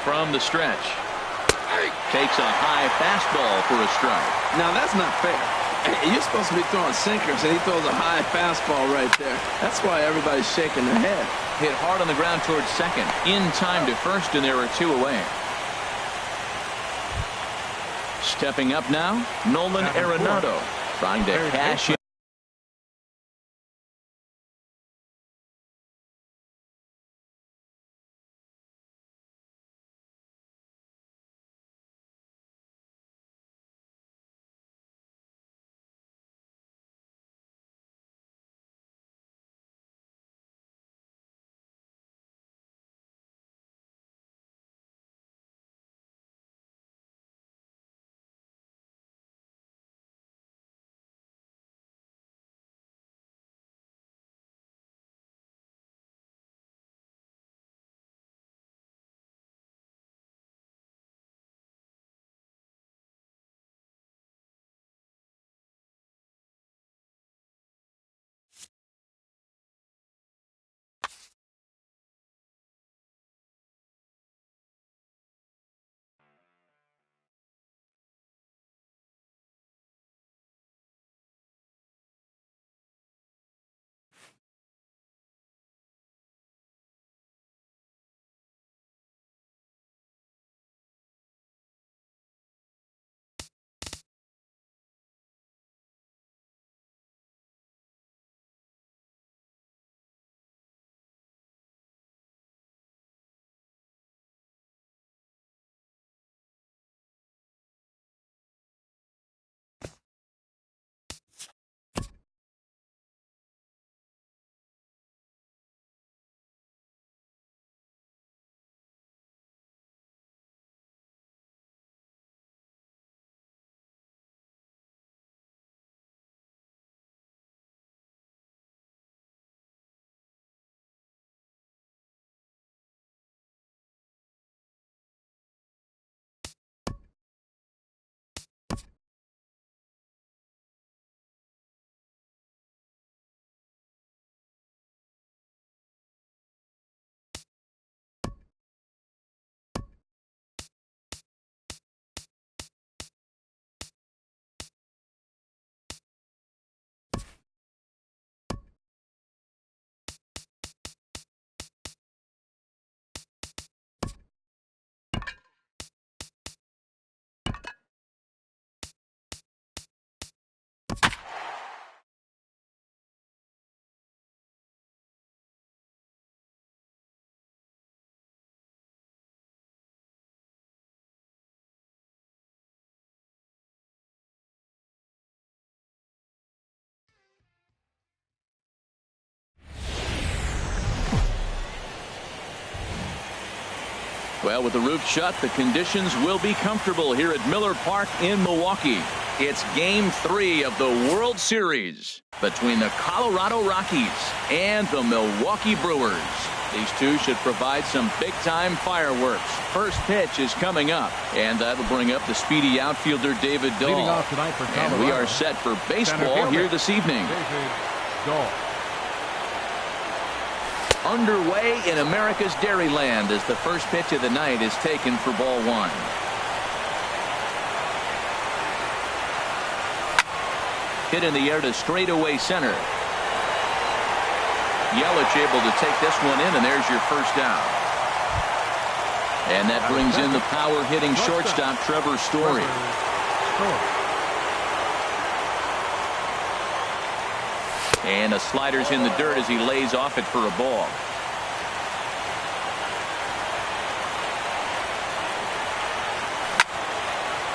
from the stretch. Takes a high fastball for a strike. Now that's not fair. You're supposed to be throwing sinkers, and he throws a high fastball right there. That's why everybody's shaking their head. Hit hard on the ground towards second. In time to first, and there are two away. Stepping up now, Nolan Arenado, trying to cash in. Well, with the roof shut, the conditions will be comfortable here at Miller Park in Milwaukee. It's Game 3 of the World Series between the Colorado Rockies and the Milwaukee Brewers. These two should provide some big-time fireworks. First pitch is coming up, and that'll bring up the speedy outfielder David Dahl. Leading off tonight for Colorado, and we are set for baseball here this evening. David Dahl. Underway in America's Dairyland as the first pitch of the night is taken for ball one. Hit in the air to straightaway center. Yelich able to take this one in, and there's your first out. And that brings in the power hitting shortstop Trevor Story. And a slider's in the dirt as he lays off it for a ball.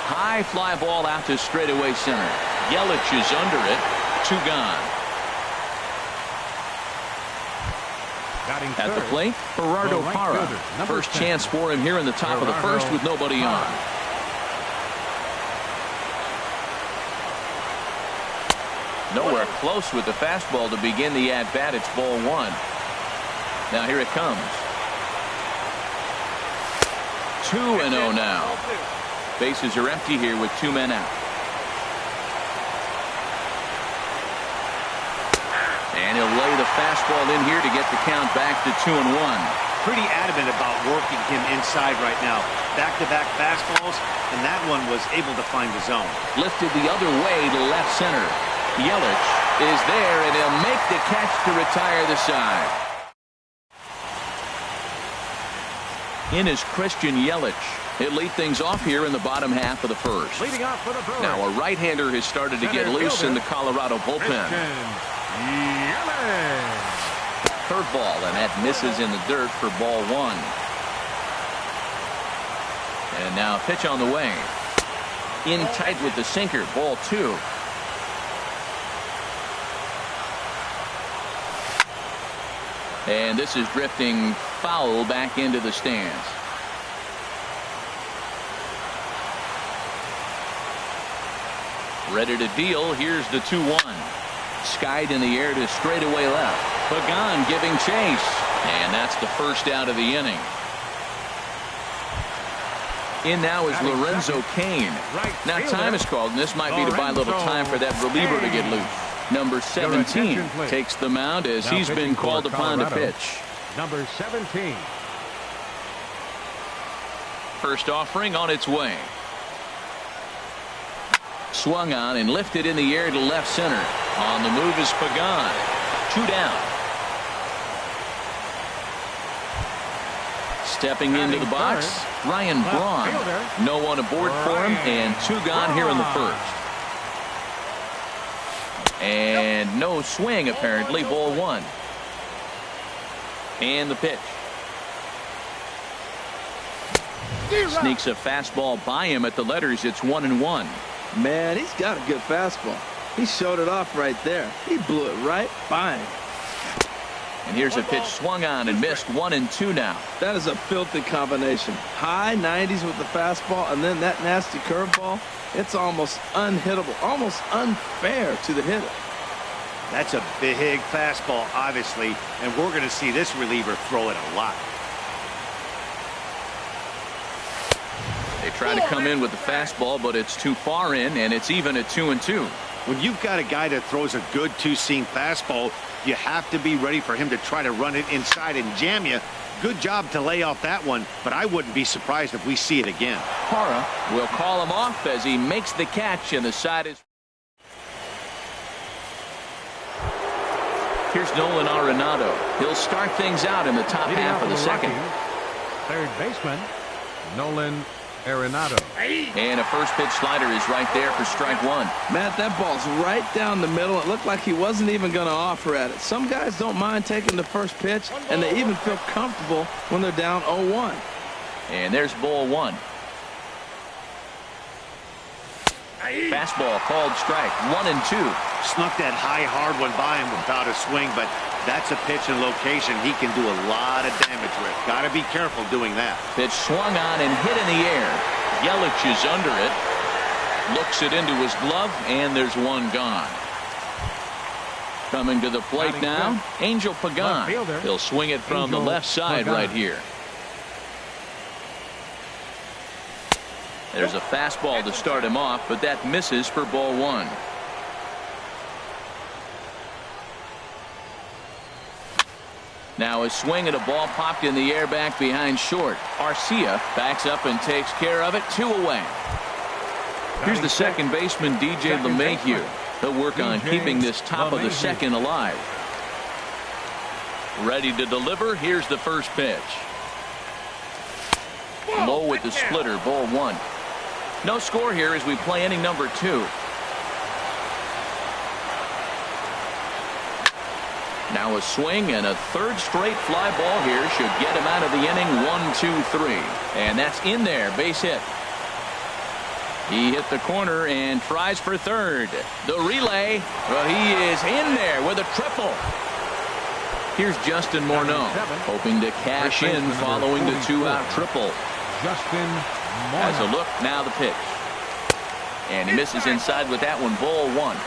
High fly ball out to straightaway center. Yelich is under it. Two gone. At the plate, Gerardo Parra. First chance for him here in the top of the first with nobody on. Nowhere close with the fastball to begin the at-bat. It's ball one. Now here it comes. 2-0 now. Bases are empty here with two men out. And he'll lay the fastball in here to get the count back to 2-1. pretty adamant about working him inside right now. Back-to-back fastballs, and that one was able to find the zone. Lifted the other way to left center. Yelich is there, and he'll make the catch to retire the side. In is Christian Yelich. He'll lead things off here in the bottom half of the first. Leading off for the Brewers. Now a right-hander has started to get loose in the Colorado bullpen. Curveball, and that misses in the dirt for ball one. And now pitch on the way. In tight with the sinker, ball two. And this is drifting foul back into the stands. Ready to deal. Here's the 2-1. Skied in the air to straightaway left. Pagan giving chase. And that's the first out of the inning. In now is Lorenzo Cain. Now time is called, and this might be to buy a little time for that reliever to get loose. Number 17 takes the mound as he's been called upon to pitch. Number 17. First offering on its way. Swung on and lifted in the air to left center. On the move is Pagan. 2 down. Stepping into the box, Ryan Braun. No one aboard for him, and 2 gone here in the first. And no swing, apparently. Ball 1. And the pitch. Sneaks a fastball by him at the letters. It's 1-1. Man, he's got a good fastball. He showed it off right there. He blew it right by him. And here's a pitch swung on and missed. 1-2 now. That is a filthy combination. High 90s with the fastball, and then that nasty curveball. It's almost unhittable, almost unfair to the hitter. That's a big fastball, obviously, and we're going to see this reliever throw it a lot. They try to come in with the fastball, but it's too far in, and it's even at 2-2. When you've got a guy that throws a good two-seam fastball, you have to be ready for him to try to run it inside and jam you. Good job to lay off that one, but I wouldn't be surprised if we see it again. Hara will call him off as he makes the catch, and the side is... Here's Nolan Arenado. He'll start things out in the top half of the second. Third baseman, Nolan Arenado. And a first pitch slider is right there for strike 1. Matt, that ball's right down the middle. It looked like he wasn't even going to offer at it. Some guys don't mind taking the first pitch, and they even feel comfortable when they're down 0-1. And there's ball 1. Fastball called strike. 1-2. Snuck that high, hard one by him without a swing, but that's a pitch and location he can do a lot of damage with. Got to be careful doing that. Pitch swung on and hit in the air. Yelich is under it. Looks it into his glove, and there's 1 gone. Coming to the plate now, Angel Pagan. He'll swing it from the left side right here. There's a fastball to start him off, but that misses for ball 1. Now a swing at a ball popped in the air back behind short. Arcia backs up and takes care of it. 2 away. Here's the second baseman, DJ LeMahieu. He'll work on keeping this top of the second alive. Ready to deliver. Here's the first pitch. Low with the splitter. Ball 1. No score here as we play inning number 2. Now a swing and a third straight fly ball here should get him out of the inning. 1, 2, 3. And that's in there. Base hit. He hit the corner and tries for third. The relay. Well, he is in there with a triple. Here's Justin Morneau hoping to cash in following the 2-out triple. Justin Morneau. Has a look. Now the pitch. And he misses inside with that one. Ball 1.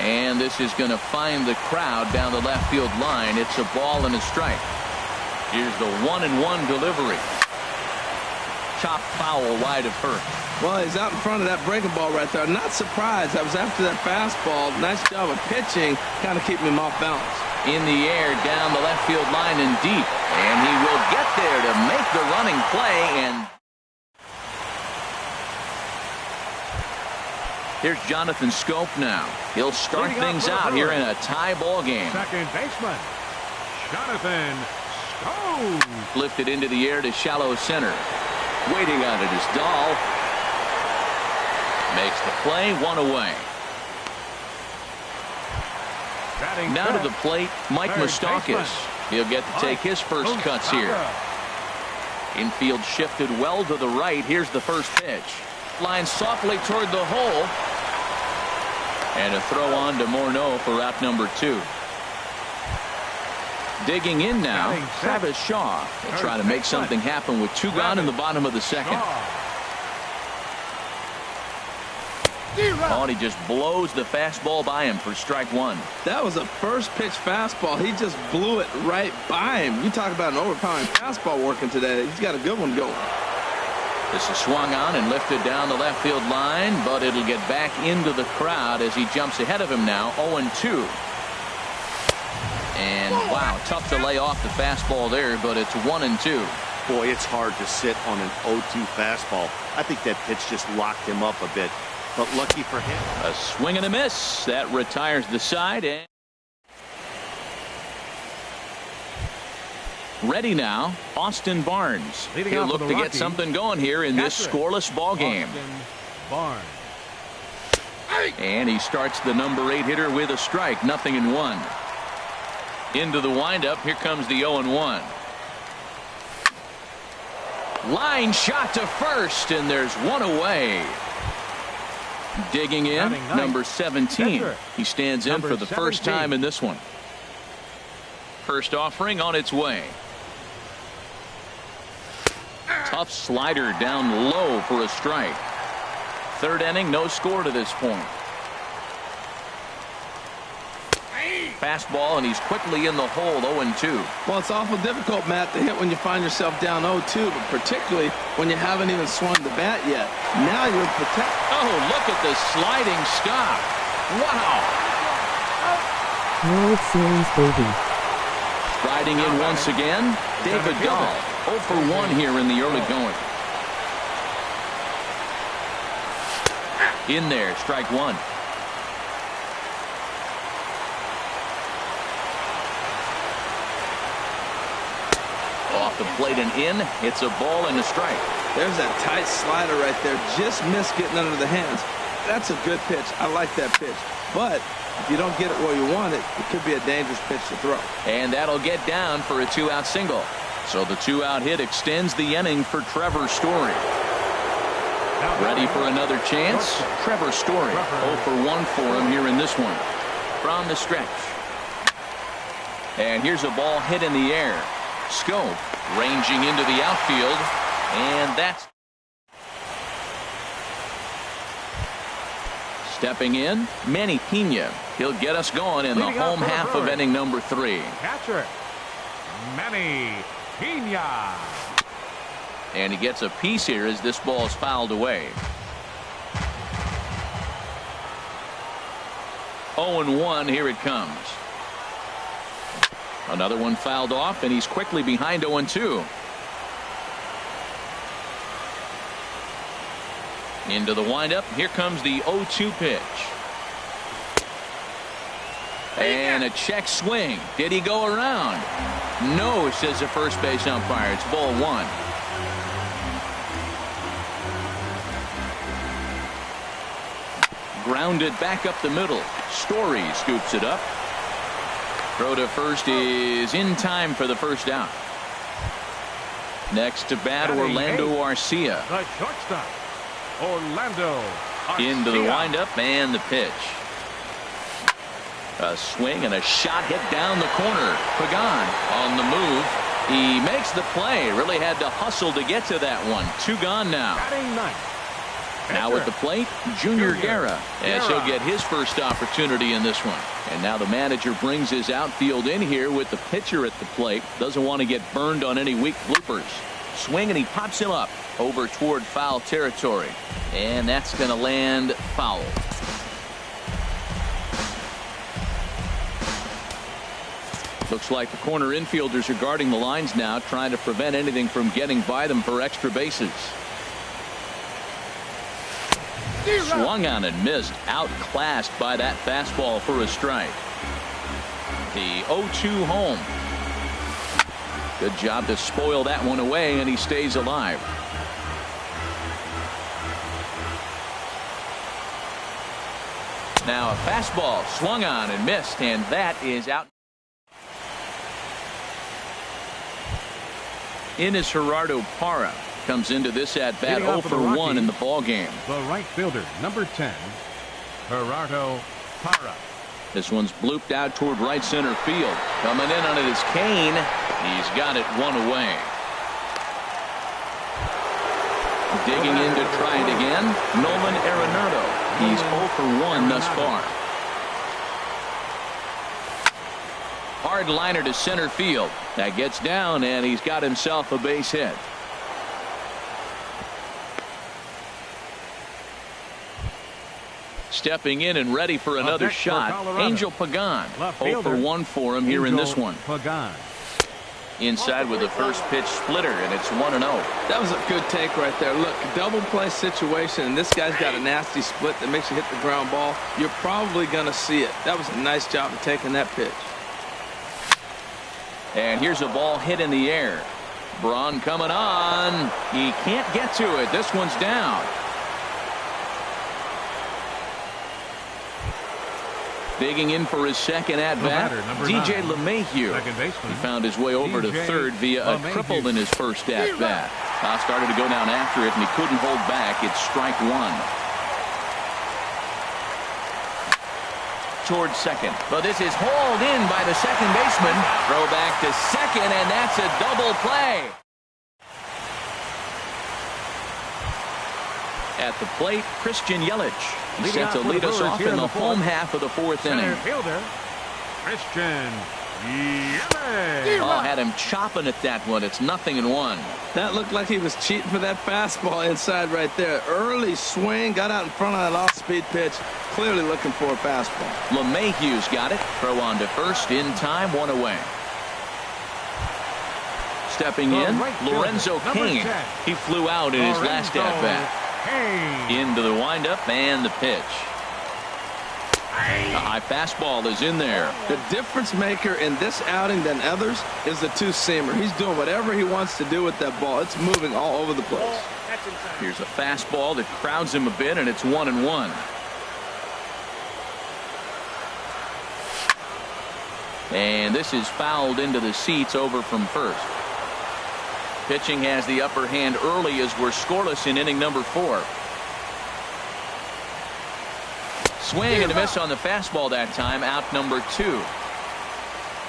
And this is going to find the crowd down the left field line. It's a ball and a strike. Here's the 1-1 delivery. chopped foul wide of first. Well, he's out in front of that breaking ball right there. Not surprised. I was after that fastball. Nice job of pitching, kind of keeping him off balance. In the air, down the left field line and deep. And he will get there to make the running play. And here's Jonathan Scope now. He'll start things out here in a tie ball game. Second baseman, Jonathan Scope. Lifted into the air to shallow center. Waiting on it is Dahl. Makes the play, one away. Batting Now to the plate, Mike third Moustakas. baseman, He'll get to take his first cuts here. Infield shifted well to the right. Here's the first pitch. Line softly toward the hole. And a throw on to Morneau for out number 2. Digging in now, Travis Shaw. Will try to make something happen with 2 gone in the bottom of the second. Oh, and he just blows the fastball by him for strike 1. That was a first pitch fastball. He just blew it right by him. You talk about an overpowering fastball working today. He's got a good one going. This is swung on and lifted down the left field line, but it'll get back into the crowd as he jumps ahead of him now, 0-2. And wow, tough to lay off the fastball there, but it's 1-2. Boy, it's hard to sit on an 0-2 fastball. I think that pitch just locked him up a bit, but lucky for him. A swing and a miss. That retires the side. And ready now, Austin Barnes. Leading He'll off for look the to get Rockies, something going here in this catcher, scoreless ball game. Austin Barnes. And he starts the number 8 hitter with a strike, 0-1. Into the windup, here comes the 0-1. Line shot to first, and there's one away. Digging in, number 17. He stands in for the first time in this one. First offering on its way. Tough slider down low for a strike. Third inning, no score to this point. Fastball, and he's quickly in the hole, 0-2. Well, it's awful difficult, Matt, to hit when you find yourself down 0-2, but particularly when you haven't even swung the bat yet. Now you're protected. Oh, look at the sliding stop. Wow. World Series, baby. Riding in once again, David Dahl. 0 for 1 here in the early going. In there, strike 1. Off the plate and in. It's a ball and a strike. There's that tight slider right there. Just missed getting under the hands. That's a good pitch. I like that pitch. But if you don't get it where you want it, it could be a dangerous pitch to throw. And that'll get down for a 2-out single. So the 2-out hit extends the inning for Trevor Story. Ready for another chance? Trevor Story, 0 for 1 for him here in this one. From the stretch. And here's a ball hit in the air. Scope ranging into the outfield, and that's stepping in, Manny Pena. He'll get us going in the home half of inning number 3. Catcher, Manny Pena. And he gets a piece here as this ball is fouled away. 0-1, here it comes. Another one fouled off, and he's quickly behind 0-2. Into the windup. Here comes the 0-2 pitch. And a check swing. Did he go around? No, says the first base umpire. It's ball 1. Grounded back up the middle. Story scoops it up. Throw to first is in time for the first out. Next to bat, Orlando Arcia. The shortstop, Orlando Arcia. Into the windup and the pitch. A swing and a shot hit down the corner. Pagan on the move. He makes the play. Really had to hustle to get to that one. 2 gone now. Batting ninth. Now at the plate, Junior Guerra, as he'll get his first opportunity in this one. And now the manager brings his outfield in here with the pitcher at the plate. Doesn't want to get burned on any weak bloopers. Swing, and he pops him up over toward foul territory. And that's going to land foul. Looks like the corner infielders are guarding the lines now, trying to prevent anything from getting by them for extra bases. Swung on and missed, outclassed by that fastball for a strike. The 0-2 home. Good job to spoil that one away, and he stays alive. Now a fastball swung on and missed, and that is out. In is Gerardo Parra. Comes into this at bat 0 for 1 in the ball game. The right fielder, number 10, Gerardo Parra. This one's blooped out toward right center field. Coming in on it is Kane. He's got it one away. Digging in to try it again, Nolan Arenado. He's 0 for 1 thus far. Hard liner to center field. That gets down, and he's got himself a base hit. Stepping in and ready for another shot, Angel Pagan. 0 for 1 for him here in this one. Pagan. Inside with a first pitch splitter, and it's 1-0. That was a good take right there. Look, double play situation, and this guy's got a nasty split that makes you hit the ground ball. You're probably going to see it. That was a nice job of taking that pitch. And here's a ball hit in the air. Braun coming on. He can't get to it. This one's down. Digging in for his second at-bat, DJ LeMahieu. He found his way over to third via a triple in his first at-bat. Started to go down after it, and he couldn't hold back. It's strike one. Towards second, but this is hauled in by the second baseman. Throw back to second, and that's a double play. At the plate, Christian Yelich. He's set to lead us off in the home half of the fourth inning. Fielder, Christian Yelich. Oh, had him chopping at that one. It's 0-1. That looked like he was cheating for that fastball inside right there. Early swing, got out in front of that off-speed pitch. Clearly looking for a fastball. LeMahieu's got it. Throw on to first in time, 1 away. Stepping in, Lorenzo Cain. He flew out in his last at-bat. Into the windup and the pitch. A high fastball is in there. The difference maker in this outing than others is the two-seamer. He's doing whatever he wants to do with that ball. It's moving all over the place. Here's a fastball that crowds him a bit, and it's 1-1. And this is fouled into the seats over from first. Pitching has the upper hand early as we're scoreless in inning number 4. Swing and a miss on the fastball that time. Out number 2.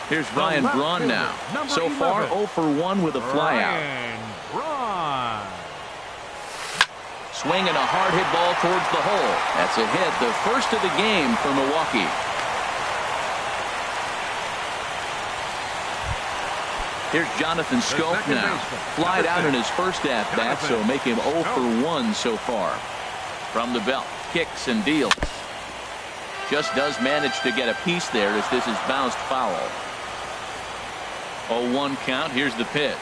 Here's Ryan Braun now. So far 0 for 1 with a flyout. Swinging a hard hit ball towards the hole. That's a hit, the first of the game for Milwaukee. Here's Jonathan Scope now. Flied out in his first at-bat, so make him 0 for 1 so far. From the belt, kicks and deals. Just does manage to get a piece there as this is bounced foul. 0-1 count. Here's the pitch.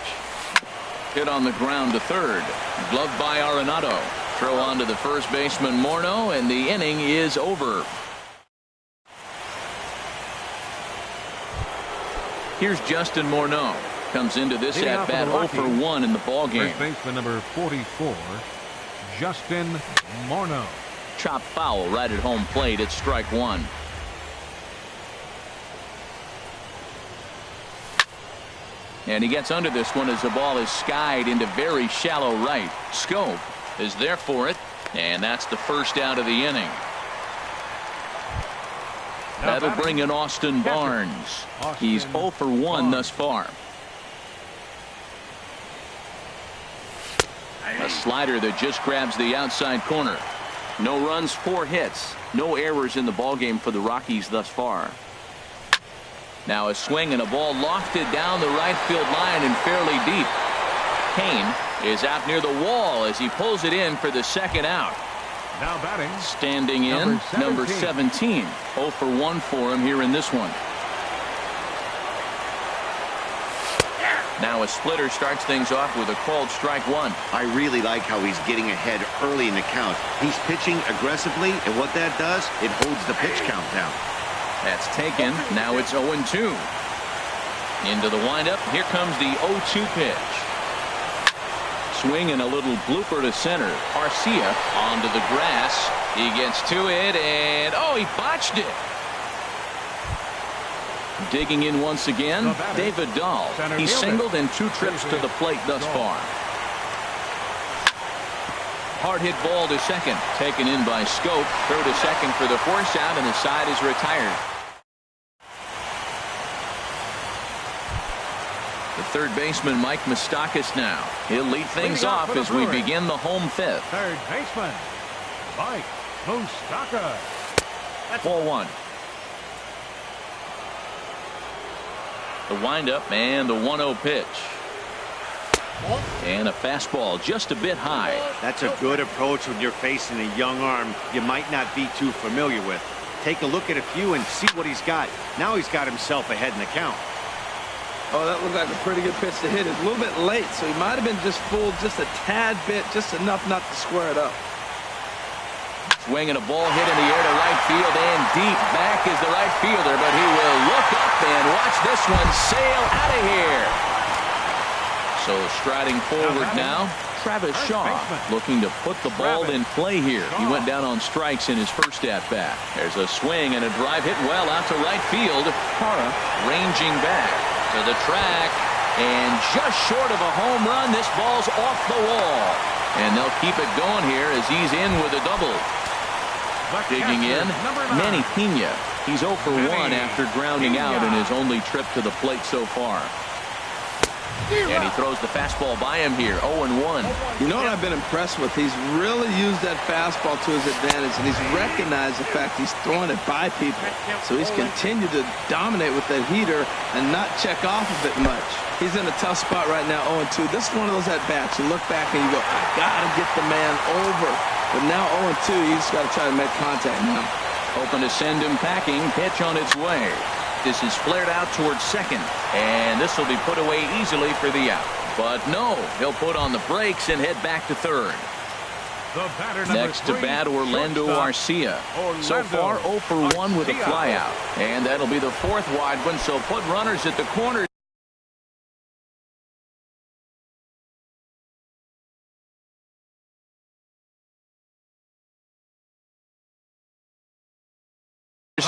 Hit on the ground to third. Gloved by Arenado. Throw on to the first baseman Morneau, and the inning is over. Here's Justin Morneau. Comes into this at-bat 0 for 1 in the ball game. First baseman number 44, Justin Morneau. Chop foul right at home plate. It's strike one. And he gets under this one as the ball is skied into very shallow right. Scope is there for it, and that's the first out of the inning. That'll bring in Austin Barnes. He's 0 for 1 thus far. A slider that just grabs the outside corner. No runs, 4 hits. No errors in the ballgame for the Rockies thus far. Now a swing and a ball lofted down the right field line and fairly deep. Kane is out near the wall as he pulls it in for the second out. Now batting. Standing in, number 17. 0 for 1 for him here in this one. Now a splitter starts things off with a called strike one. I really like how he's getting ahead early in the count. He's pitching aggressively, and what that does, it holds the pitch count down. That's taken. Now it's 0-2. Into the windup. Here comes the 0-2 pitch. Swing and a little blooper to center. Garcia onto the grass. He gets to it, and he botched it. Digging in once again, David Dahl. He's singled in 2 trips to the plate thus far. Hard hit ball to second. Taken in by Scope. Throw to second for the force out, and the side is retired. The third baseman, Mike Moustakas, now. He'll lead things off as we begin the home fifth. Third baseman, Mike Moustakas. Ball one. The windup and the 1-0 pitch. And a fastball just a bit high. That's a good approach when you're facing a young arm you might not be too familiar with. Take a look at a few and see what he's got. Now he's got himself ahead in the count. Oh, that looked like a pretty good pitch to hit. It's a little bit late, so he might have been just fooled just a tad bit, just enough not to square it up. Swing and a ball hit in the air to right field, and deep back is the right fielder, but he will look up and watch this one sail out of here. So striding forward now, Travis Shaw looking to put the ball in play here. He went down on strikes in his first at-bat. There's a swing and a drive hit well out to right field. Parra ranging back to the track, and just short of a home run, this ball's off the wall. And they'll keep it going here as he's in with a double. Digging in, Manny Pena. He's 0 for 1 after grounding out in his only trip to the plate so far. And he throws the fastball by him here, 0-1. You know what I've been impressed with? He's really used that fastball to his advantage, and he's recognized the fact he's throwing it by people. So he's continued to dominate with that heater and not check off of it much. He's in a tough spot right now, 0-2. This is one of those at-bats. You look back and you go, I got to get the man over. But now 0-2, you just got to try to make contact now. Hoping to send him packing. Pitch on its way. This is flared out towards second, and this will be put away easily for the out. But no, he'll put on the brakes and head back to third. Next to bat, Orlando Arcia. So far, 0 for 1 with a flyout. And that'll be the 4th wide one, so put runners at the corner.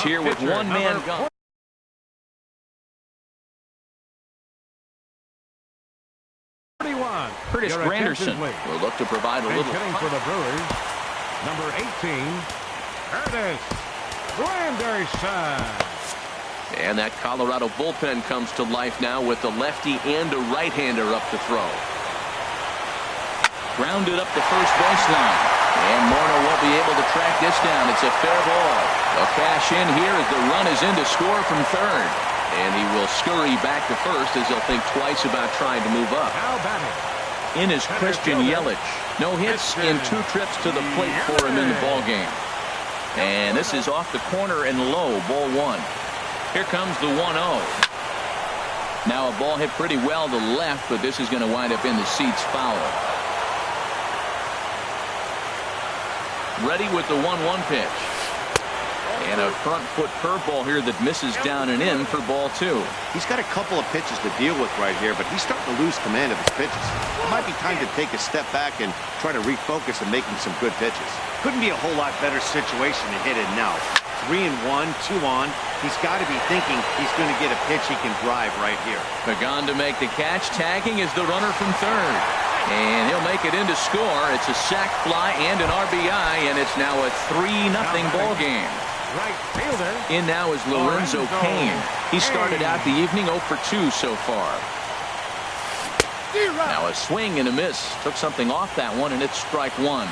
Here with one man gone. Curtis Granderson will look to provide a little hitting for the Brewers. Number 18, Curtis Granderson. And that Colorado bullpen comes to life now with a lefty and a right-hander up to throw. Grounded up the first baseline. And Morneau won't be able to track this down. It's a fair ball. They'll cash in here as the run is in to score from third. And he will scurry back to first as he'll think twice about trying to move up. In is Christian Yelich. No hits in 2 trips to the plate for him in the ballgame. And this is off the corner and low, ball 1. Here comes the 1-0. Now a ball hit pretty well to the left, but this is going to wind up in the seats foul. Ready with the 1-1 pitch. And a front foot curveball here that misses down and in for ball 2. He's got a couple of pitches to deal with right here, but he's starting to lose command of his pitches. It might be time to take a step back and try to refocus on making some good pitches. Couldn't be a whole lot better situation to hit it now. 3-1, 2 on. He's got to be thinking he's going to get a pitch he can drive right here. Pagan to make the catch. Tagging is the runner from third. And he'll make it in to score. It's a sac fly and an RBI, and it's now a 3-0 ball game. Right fielder. In now is Lorenzo Cain. He started out the evening 0 for 2 so far. Now a swing and a miss. Took something off that one, and it's strike 1.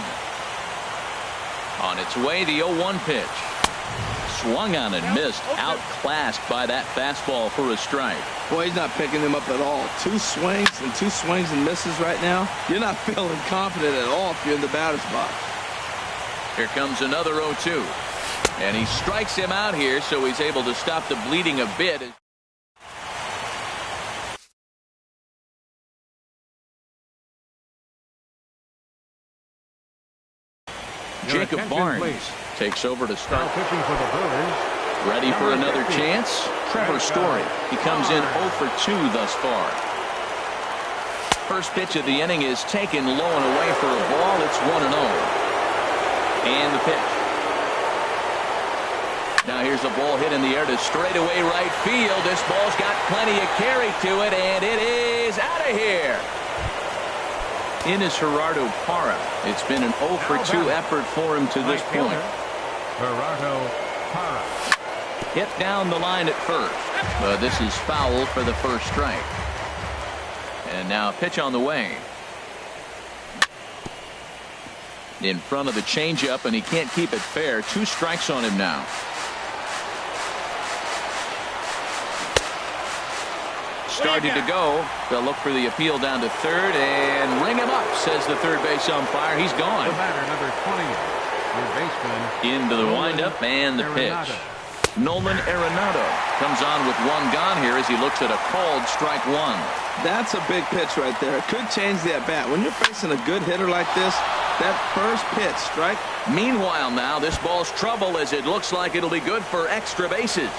On its way, the 0-1 pitch. swung on and missed. Outclassed by that fastball for a strike. Boy, he's not picking him up at all. Two swings and misses right now. You're not feeling confident at all if you're in the batter's box. Here comes another 0-2. And he strikes him out here, so he's able to stop the bleeding a bit. Jacob Barnes takes over to start. Pitching for the Brewers. Ready for another chance? Trevor Story. He comes in 0 for 2 thus far. First pitch of the inning is taken low and away for a ball. It's 1-0. And the pitch. Now here's a ball hit in the air to straightaway right field. This ball's got plenty of carry to it, and it is out of here. In is Gerardo Parra. It's been an 0 for 2 effort for him to this point. Gerardo Parra. Hit down the line at first. But this is foul for the first strike. And now a pitch on the way. In front of the changeup, and he can't keep it fair. 2 strikes on him now. Started to go. They'll look for the appeal down to third and ring him up, says the third base umpire. He's gone. The batter, number 28, your baseman. Into the windup and the pitch. Nolan Arenado comes on with 1 gone here as he looks at a called strike 1. That's a big pitch right there. It could change the at-bat. When you're facing a good hitter like this, that first pitch, strike. Meanwhile now, this ball's trouble as it looks like it'll be good for extra bases.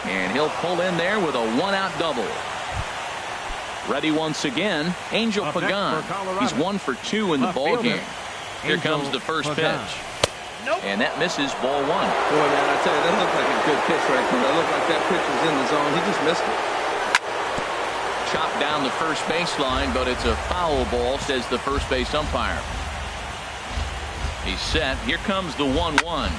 And he'll pull in there with a 1-out double. Ready once again, Angel Pagan. He's 1 for 2 in the ball game. Here comes the first pitch. And that misses ball 1. Boy, man, I tell you, that looked like a good pitch right there. That looked like that pitch was in the zone. He just missed it. Chopped down the first baseline, but it's a foul ball, says the first base umpire. He's set. Here comes the 1-1.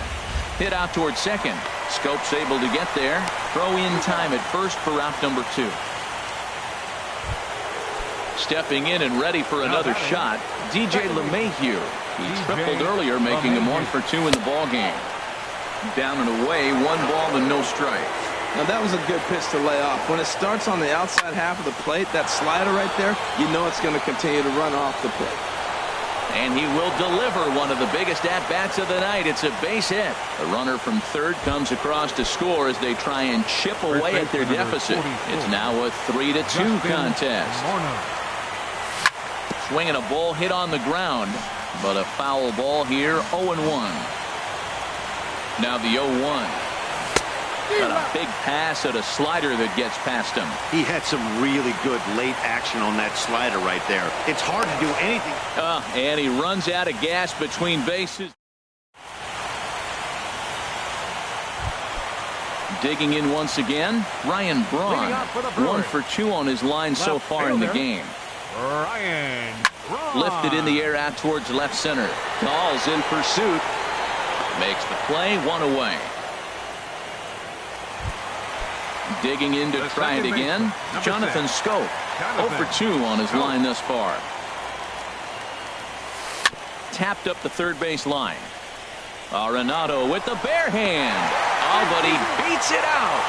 Hit out towards second. Scope's able to get there. Throw in time at first for route number 2. Stepping in and ready for another shot, DJ LeMahieu. He tripled earlier, making him 1 for 2 in the ball game. Down and away, 1 ball and no strikes. Now that was a good pitch to lay off. When it starts on the outside half of the plate, that slider right there, you know it's going to continue to run off the plate. And he will deliver one of the biggest at-bats of the night. It's a base hit. The runner from third comes across to score as they try and chip away at their deficit. It's now a 3-2 contest. Swinging a ball hit on the ground, but a foul ball here, 0-1. Now the 0-1. Got a big pass at a slider that gets past him. He had some really good late action on that slider right there. It's hard to do anything. And he runs out of gas between bases. Digging in once again, Ryan Braun. 1 for 2 on his line so far in the game. Ryan Braun. Lifted in the air out towards left center. Dahl's in pursuit. Makes the play, 1 away. Digging in to try it again. Jonathan Scope. 0 for 2 on his line thus far. Tapped up the third base line. Arenado with the bare hand. Oh, but he beats it out.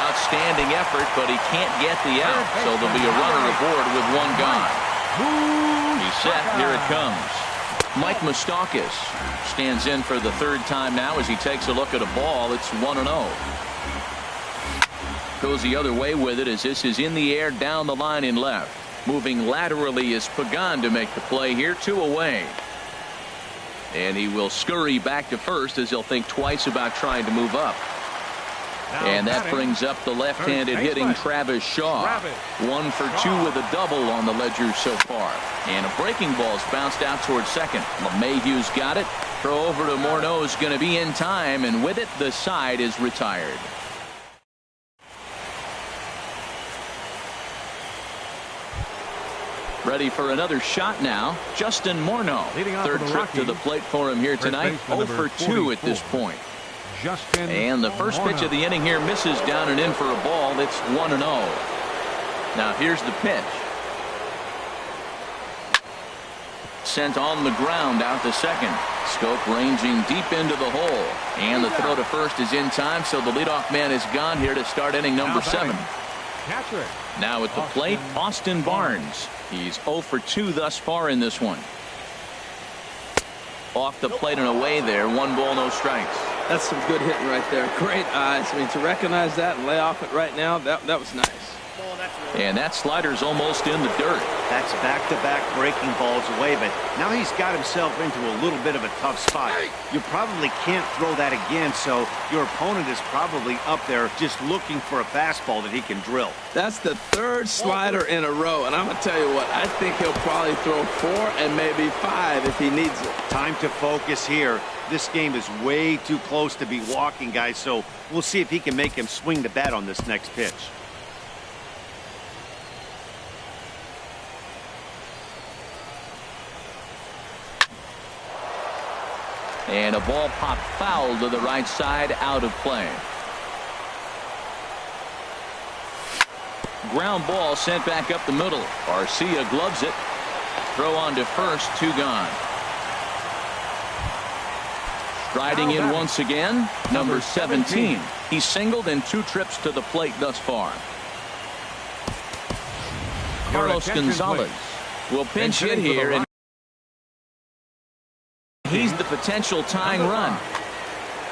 Outstanding effort, but he can't get the out. So there'll be a runner aboard with 1 gone. He's set. Here it comes. Mike Moustakas stands in for the 3rd time now as he takes a look at a ball. It's 1-0. Goes the other way with it as this is in the air down the line in left. Moving laterally is Pagan to make the play here. 2 away. And he will scurry back to first as he'll think twice about trying to move up. And that brings up the left-handed hitting Travis Shaw. 1 for 2 with a double on the ledger so far. And a breaking ball's bounced out towards second. LeMahieu's got it. Throw over to Morneau's going to be in time, and with it the side is retired. Ready for another shot now, Justin Morneau. 3rd trip to the plate for him here tonight. 0 for 2 at this point. And the first pitch of the inning here misses down and in for a ball. It's 1-0. Now here's the pitch. sent on the ground out to second. Schoop ranging deep into the hole. And the throw to first is in time, so the leadoff man is gone here to start inning number 7. Now at the plate, Austin Barnes. He's 0 for 2 thus far in this one. Off the plate and away there. 1 ball, no strikes. That's some good hitting right there. Great eyes. I mean, to recognize that and lay off it right now, that was nice. And that slider's almost in the dirt. That's back-to-back breaking balls away, but now he's got himself into a little bit of a tough spot. You probably can't throw that again, so your opponent is probably up there just looking for a fastball that he can drill. That's the 3rd slider in a row, and I'm going to tell you what, I think he'll probably throw 4 and maybe 5 if he needs it. Time to focus here. This game is way too close to be walking, guys, so we'll see if he can make him swing the bat on this next pitch. And a ball popped foul to the right side, out of play. Ground ball sent back up the middle. Garcia gloves it. Throw on to first, 2 gone. Striding in once again, number 17. He's singled in 2 trips to the plate thus far. Carlos Gonzalez will pinch hit here, and he's the potential tying run.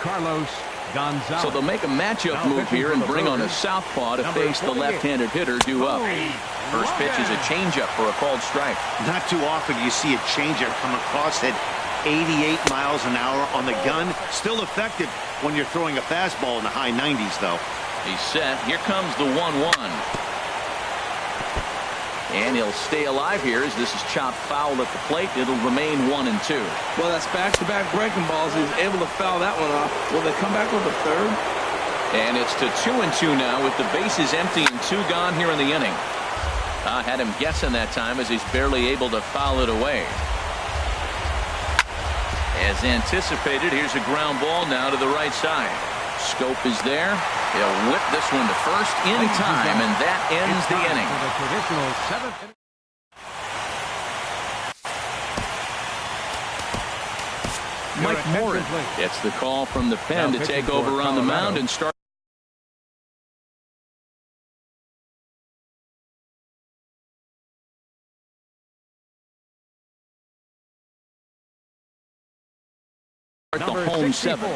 Carlos Gonzalez. So they'll make a matchup move here and bring on a southpaw to face the left-handed hitter due up. First pitch is a changeup for a called strike. Not too often you see a changeup come across at 88 miles an hour on the gun. Still effective when you're throwing a fastball in the high 90s, though. He's set. Here comes the 1-1. And he'll stay alive here as this is chopped foul at the plate. It'll remain 1-2. Well, that's back-to-back breaking balls. He's able to foul that one off. Will they come back with a 3rd? And it's to 2-2 now with the bases empty and 2 gone here in the inning. I had him guessing that time as he's barely able to foul it away. As anticipated, here's a ground ball now to the right side. Schoop is there. He'll whip this one to first in time, and that ends the inning. For the traditional 7th inning. Mike Morin gets the call from the pen to take over on the mound and start. The home 7.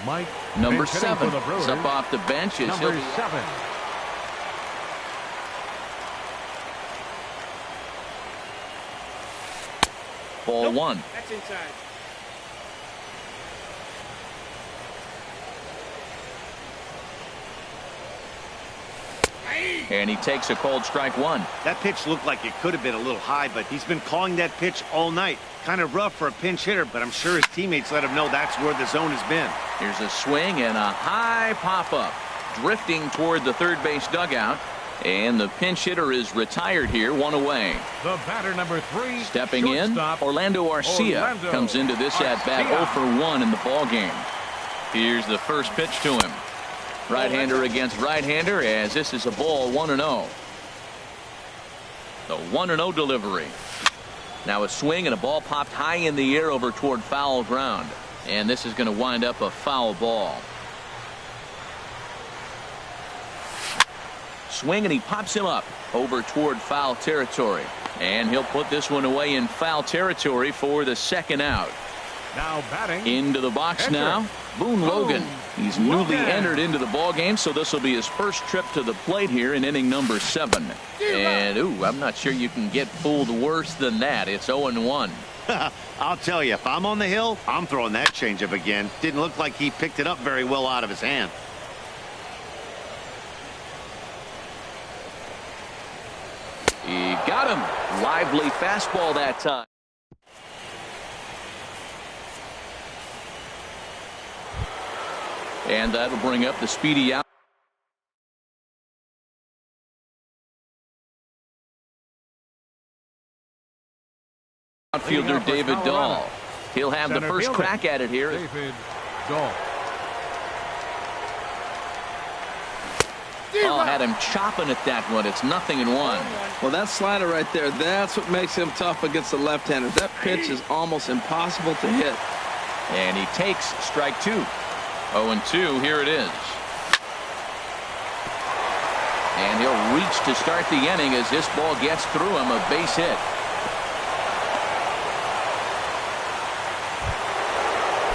Mike, number 7 is up off the bench. Number 7. Ball 1. That's inside. And he takes a cold strike 1. That pitch looked like it could have been a little high, but he's been calling that pitch all night. Kind of rough for a pinch hitter, but I'm sure his teammates let him know that's where the zone has been. Here's a swing and a high pop-up. Drifting toward the third base dugout. And the pinch hitter is retired here, 1 away. The batter, number 3. Stepping in, Orlando Arcia comes into this at-bat 0 for 1 in the ballgame. Here's the first pitch to him. Right-hander against right-hander as this is a ball, 1-0. The 1-0 delivery. Now a swing and a ball popped high in the air over toward foul ground. And this is going to wind up a foul ball. Swing and he pops him up over toward foul territory. And he'll put this one away in foul territory for the second out. Now batting. Into the box now, Boone Logan. He's newly entered into the ball game, so this will be his first trip to the plate here in inning number 7. And I'm not sure you can get fooled worse than that. It's 0-1. I'll tell you, if I'm on the hill, I'm throwing that changeup again. Didn't look like he picked it up very well out of his hand. He got him. Lively fastball that time. And that'll bring up the speedy out. Outfielder David Dahl. He'll have the first crack at it here. David Dahl. Oh, had him chopping at that one. It's 0-1. Well, that slider right there, that's what makes him tough against the left-handers. That pitch is almost impossible to hit. And he takes strike 2. 0-2, here it is. And he'll reach to start the inning as this ball gets through him, a base hit.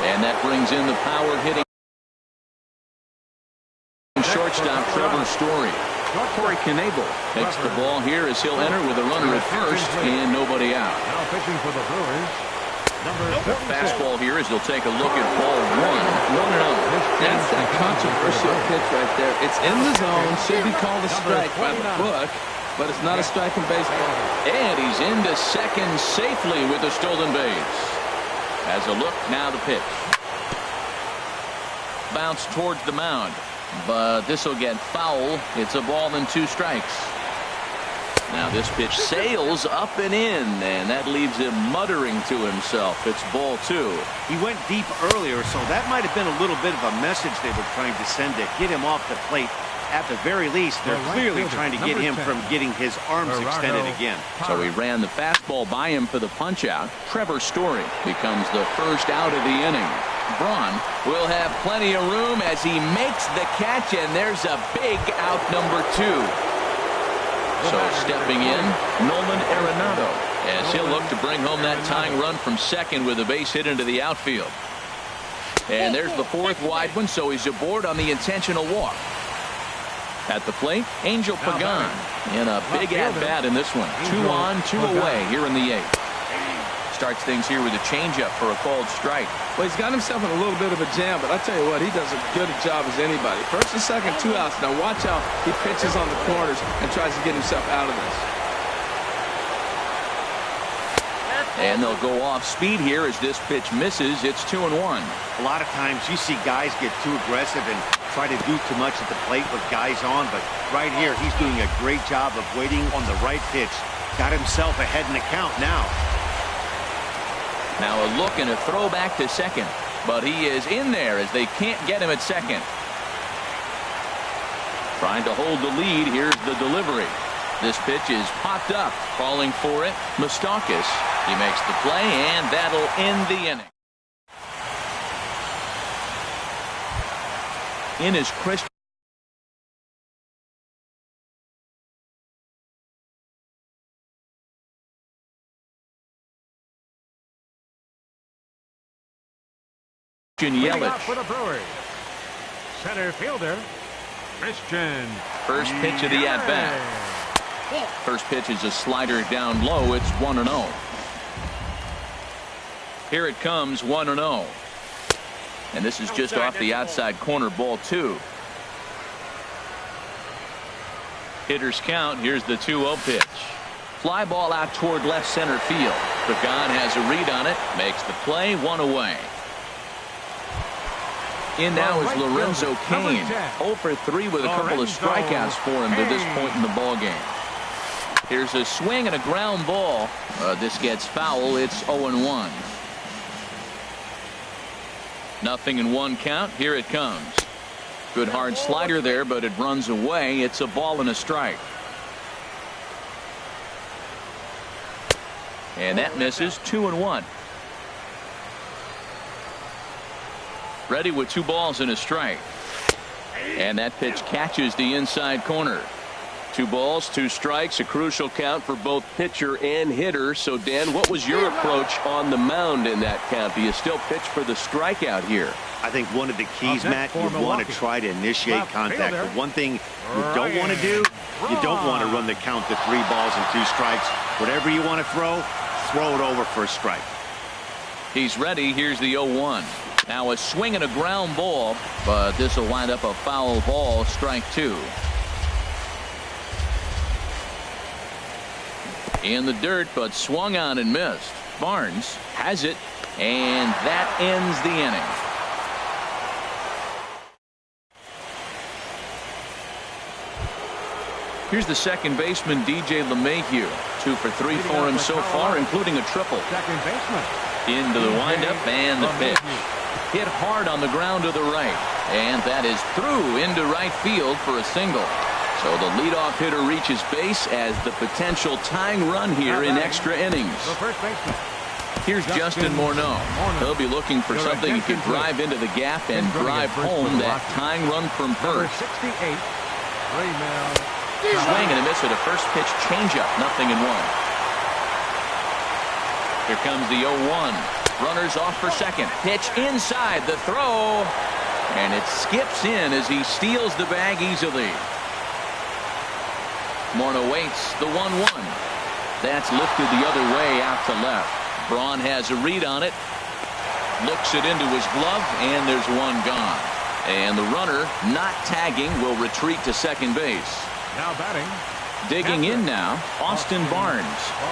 And that brings in the power hitting shortstop Trevor Story. Corey Knebel takes the ball here as he'll enter with a runner at first and nobody out. Now pitching for the Brewers, Fastball here as he'll take a look at ball 1. 1-0. That's that controversial pitch right there. It's in the zone, should be called a strike by the book, but it's not a strike in baseball. And he's into second safely with a stolen base. As a look, now the pitch. Bounce towards the mound, but this will get foul. It's a ball and 2 strikes. Now this pitch sails up and in, and that leaves him muttering to himself. It's ball 2. He went deep earlier, so that might have been a little bit of a message they were trying to send to get him off the plate. At the very least, they're clearly trying to get him from getting his arms extended again. So he ran the fastball by him for the punch-out. Trevor Story becomes the first out of the inning. Braun will have plenty of room as he makes the catch, and there's a big out, number 2. So stepping in, Nolan Arenado, as he'll look to bring home that tying run from second with a base hit into the outfield. And there's the 4th wide one, so he's aboard on the intentional walk. At the plate, Angel Pagan in a big at-bat in this one. 2 on, 2 away here in the 8th. Starts things here with a changeup for a called strike. Well, he's got himself in a little bit of a jam, but I tell you what, he does as good a job as anybody. First and second, 2 outs. Now watch how he pitches on the corners and tries to get himself out of this. And they'll go off speed here as this pitch misses. It's 2-1. A lot of times you see guys get too aggressive and try to do too much at the plate with guys on, but right here he's doing a great job of waiting on the right pitch. Got himself ahead in the count now. Now a look and a throw back to second, but he is in there as they can't get him at second. Trying to hold the lead. Here's the delivery. This pitch is popped up. Falling for it, Moustakas. He makes the play, and that'll end the inning. In is Christian Yelich. for the Brewers, center fielder Christian. First pitch of the at-bat. First pitch is a slider down low. It's 1-0. Here it comes, 1-0. And this is just off the outside corner, ball 2. Hitters count. Here's the 2-0 pitch. Fly ball out toward left center field. Pagan has a read on it. Makes the play. 1 away. In now is Lorenzo Cain. 0 for 3 with a couple of strikeouts for him to this point in the ball game. Here's a swing and a ground ball. This gets foul. It's 0-1. 0-1 count. Here it comes. Good hard slider there, but it runs away. It's a ball and a strike. And that misses. 2-1. Ready with 2 balls and a strike. And that pitch catches the inside corner. 2 balls, 2 strikes, a crucial count for both pitcher and hitter. So, Dan, what was your approach on the mound in that count? Do you still pitch for the strikeout here? I think one of the keys, Matt, you want to try to initiate contact. The one thing you don't want to do, you don't want to run the count to 3 balls and 2 strikes. Whatever you want to throw it over for a strike. He's ready. Here's the 0-1. Now a swing and a ground ball, but this will wind up a foul ball. Strike 2. In the dirt, but swung on and missed. Barnes has it, and that ends the inning. Here's the second baseman, DJ LeMahieu. 2 for 3 for him so far, including a triple. Second baseman. Into the windup and the pitch. Hit hard on the ground to the right, and that is through into right field for a single. So the leadoff hitter reaches base as the potential tying run here in extra innings. The first baseman. Here's Justin Morneau. He'll be looking for something he can drive into the gap and drive home that tying run from first. 68. Raymel. Swing and a miss with a first pitch changeup. 0-1. Here comes the 0-1. Runners off for second. Pitch inside the throw. And it skips in as he steals the bag easily. Morneau waits the 1-1. That's lifted the other way out to left. Braun has a read on it. Looks it into his glove, and there's one gone. And the runner, not tagging, will retreat to second base. Now batting. Digging in now, Austin Barnes.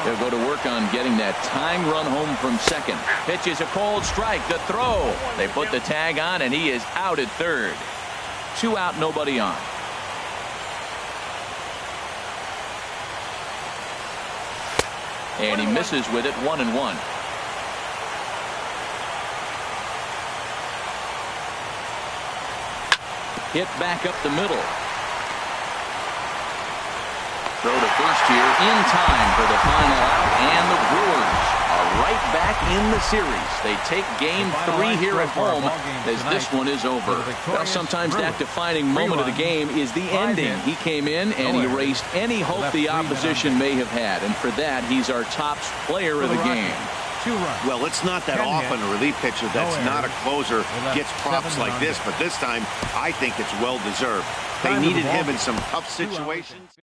They'll go to work on getting that tying run home from second. Pitch is a cold strike. The throw. They put the tag on, and he is out at third. 2 out, nobody on. And he misses with it. 1-1. Hit back up the middle. Throw to first here in time for the final out, and the Brewers are right back in the series. They take game 3 here at home as this one is over. Well, sometimes that defining moment of the game is the ending. He came in and erased any hope the opposition may have had, and for that he's our top player of the game. Well, it's not that often a relief pitcher that's not a closer gets props like this, but this time I think it's well deserved. They needed him in some tough situations.